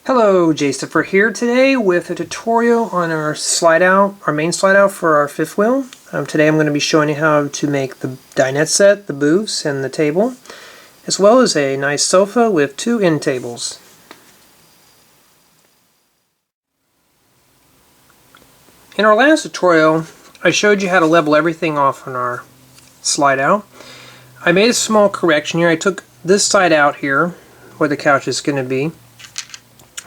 Hello, JAYSTEPHER here today with a tutorial on our main slide out for our fifth wheel. Today I'm going to be showing you how to make the dinette set, the booths, and the table, as well as a nice sofa with two end tables. In our last tutorial, I showed you how to level everything off on our slide out. I made a small correction here. I took this side out here, where the couch is going to be,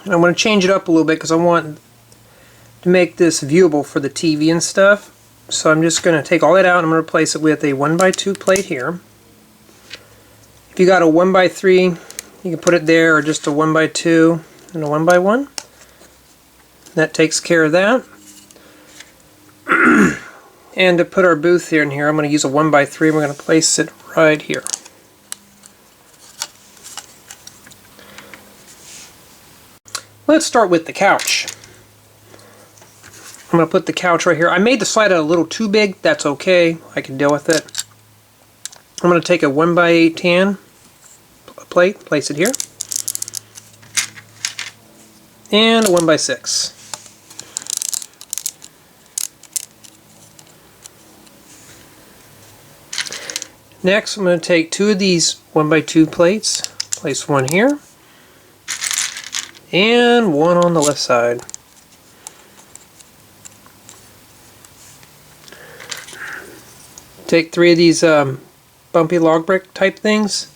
and I'm going to change it up a little bit because I want to make this viewable for the TV and stuff. So I'm just going to take all that out and I'm going to replace it with a 1x2 plate here. If you got a 1x3, you can put it there, or just a 1x2 and a 1x1. That takes care of that. And to put our booth here in here, I'm going to use a 1x3 and we're going to place it right here. Let's start with the couch. I'm going to put the couch right here. I made the slide out a little too big. That's okay. I can deal with it. I'm going to take a 1x8 tan plate, place it here, and a 1x6. Next, I'm going to take two of these 1x2 plates, place one here, and one on the left side. Take three of these bumpy log brick type things,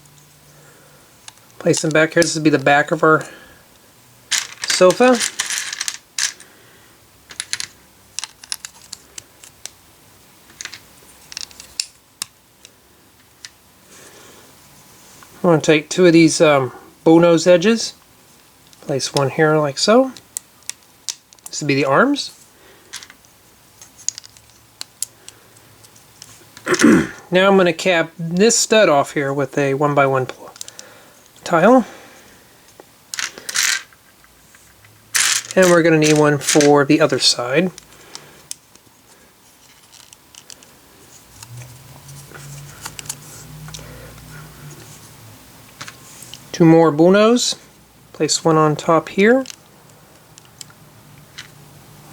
place them back here. This will be the back of our sofa. I'm going to take two of these bow nose edges, place one here like so. This will be the arms. Now I'm going to cap this stud off here with a 1x1 tile. And we're going to need one for the other side. Two more bullnose. Place one on top here.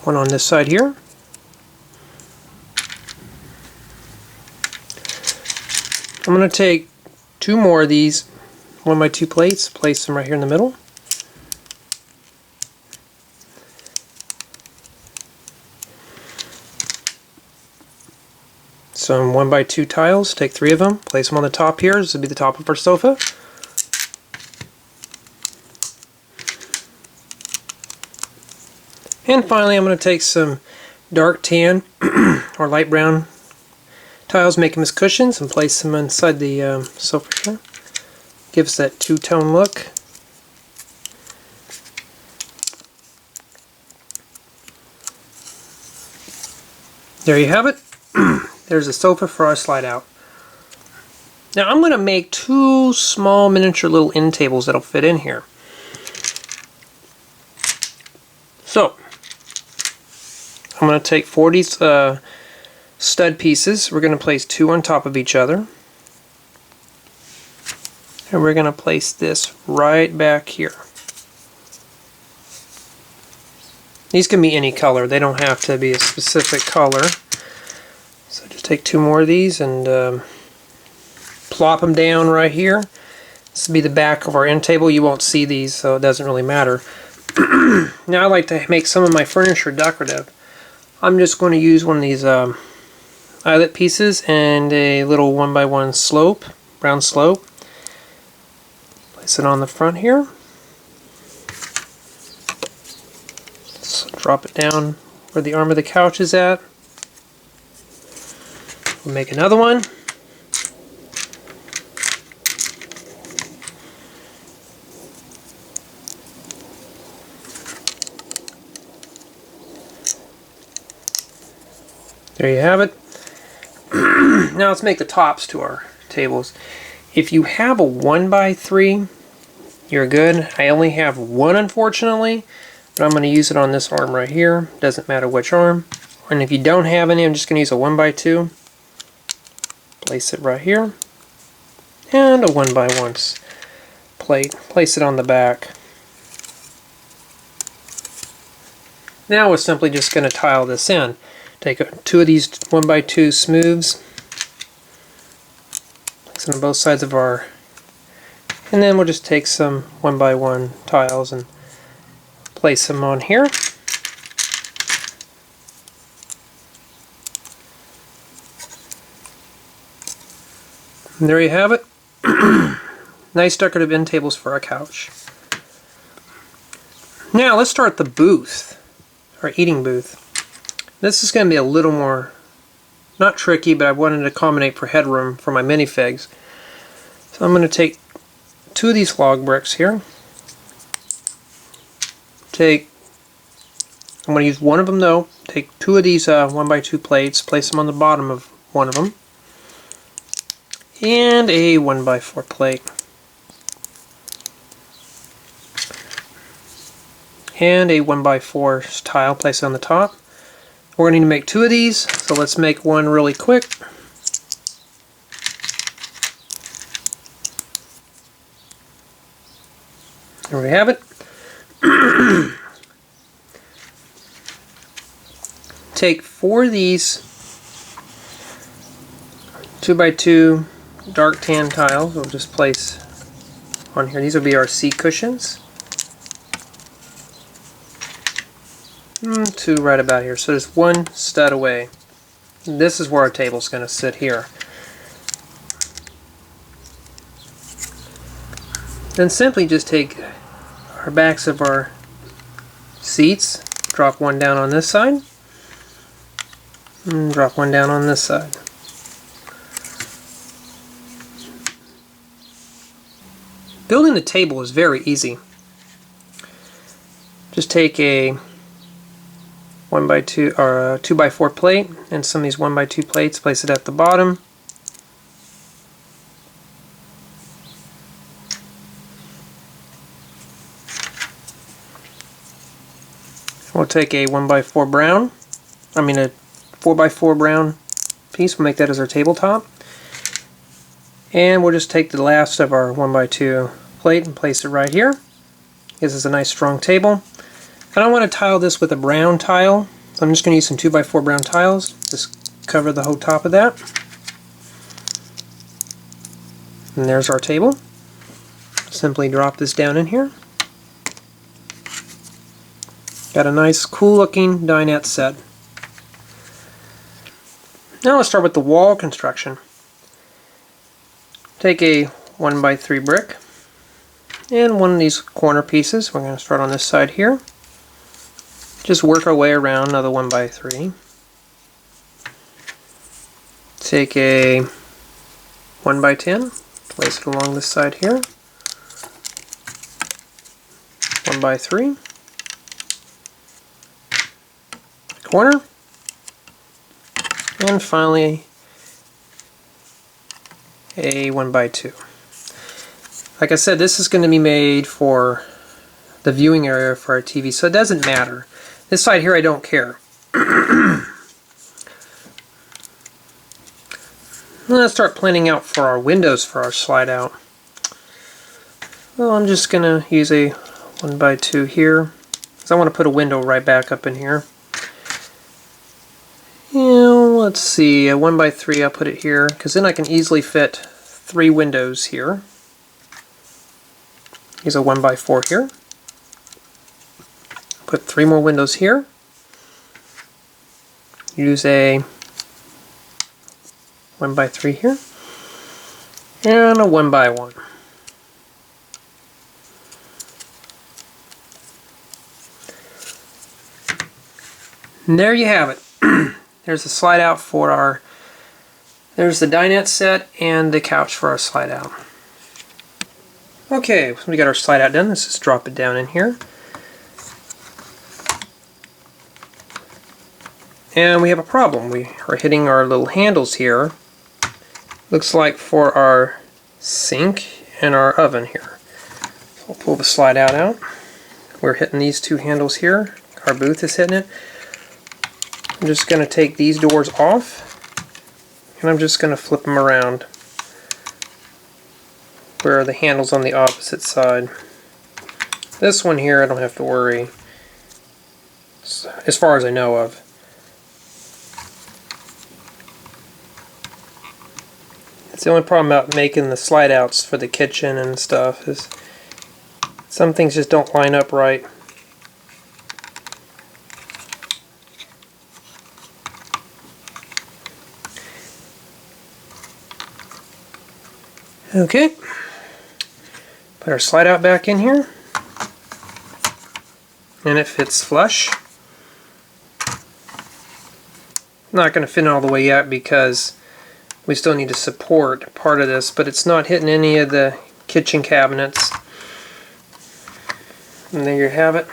One on this side here. I'm going to take two more of these 1x2 plates, place them right here in the middle. Some 1x2 tiles, take three of them, place them on the top here. This will be the top of our sofa. And finally, I'm going to take some dark tan or light brown tiles, make them as cushions, and place them inside the sofa here. Gives that two-tone look. There you have it. There's a sofa for our slide out. Now I'm going to make two small miniature little end tables that'll fit in here. So I'm going to take 40 stud pieces. We're going to place two on top of each other. And we're going to place this right back here. These can be any color. They don't have to be a specific color. So just take two more of these and plop them down right here. This will be the back of our end table. You won't see these, so it doesn't really matter. Now I like to make some of my furniture decorative. I'm just going to use one of these eyelet pieces and a little 1x1 slope, brown slope. Place it on the front here. So drop it down where the arm of the couch is at. We'll make another one. There you have it. Now let's make the tops to our tables. If you have a 1x3, you're good. I only have one, unfortunately, but I'm going to use it on this arm right here. Doesn't matter which arm. And if you don't have any, I'm just going to use a 1x2. Place it right here. And a 1x1 plate. Place it on the back. Now we're simply just going to tile this in. Take two of these 1x2 smooths, place them on both sides of our, and then we'll just take some 1x1 tiles and place them on here. And there you have it. Nice decorative end tables for our couch. Now let's start the booth, our eating booth. This is going to be a little more, not tricky, but I wanted to accommodate for headroom for my minifigs. So I'm going to take two of these log bricks here. I'm going to use one of them though. Take two of these 1x2 plates, place them on the bottom of one of them, and a 1x4 plate. And a 1x4 tile, place it on the top. We're going to need to make two of these, so let's make one really quick. There we have it. Take four of these 2x2 dark tan tiles. We'll just place on here. These will be our seat cushions. Two right about here. So there's one stud away. This is where our table's going to sit here. Then simply just take our backs of our seats, drop one down on this side, and drop one down on this side. Building the table is very easy. Just take a 1x2 or a 2x4 plate and some of these 1x2 plates, place it at the bottom. We'll take a 1x4 brown, a 4x4 brown piece, we'll make that as our tabletop. And we'll just take the last of our 1x2 plate and place it right here. Gives us a nice strong table. And I want to tile this with a brown tile, so I'm just going to use some 2x4 brown tiles. Just cover the whole top of that. And there's our table. Simply drop this down in here. Got a nice cool looking dinette set. Now let's start with the wall construction. Take a 1x3 brick and one of these corner pieces. We're going to start on this side here. Just work our way around another 1x3. Take a 1x10, place it along this side here. 1x3. Corner. And finally a 1x2. Like I said, this is going to be made for the viewing area for our TV, so it doesn't matter. This side here I don't care. Let's start planning out for our windows for our slide out. Well, I'm just going to use a 1x2 here, because I want to put a window right back up in here. Let's see, a 1x3, I'll put it here, because then I can easily fit 3 windows here. Use a 1x4 here. Put 3 more windows here. Use a 1x3 here. And a 1x1. And there you have it. There's the slide out for our, there's the dinette set and the couch for our slide out. Okay, so we got our slide out done. Let's just drop it down in here. And we have a problem. We are hitting our little handles here. Looks like for our sink and our oven here. So we'll pull the slide out. We're hitting these 2 handles here. Our booth is hitting it. I'm just going to take these doors off, and I'm just going to flip them around where the handle's on the opposite side. This one here I don't have to worry. as far as I know of. It's the only problem about making the slide outs for the kitchen and stuff is some things just don't line up right. Okay, put our slide out back in here, and it fits flush. Not going to fit all the way yet because we still need to support part of this, but it's not hitting any of the kitchen cabinets. And there you have it.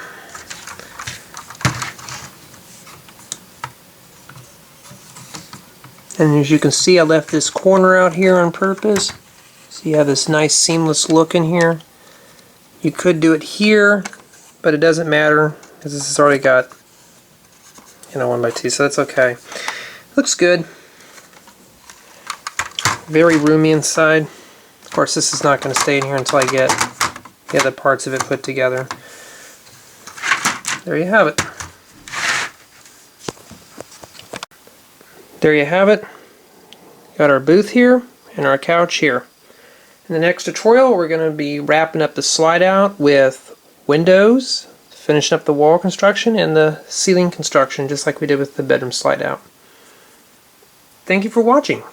And as you can see, I left this corner out here on purpose. So you have this nice seamless look in here. You could do it here, but it doesn't matter because this has already got, 1x2, so that's okay. Looks good. Very roomy inside. Of course, this is not going to stay in here until I get the other parts of it put together. There you have it. There you have it. Got our booth here and our couch here. In the next tutorial, we're going to be wrapping up the slide out with windows, finishing up the wall construction and the ceiling construction, just like we did with the bedroom slide out. Thank you for watching.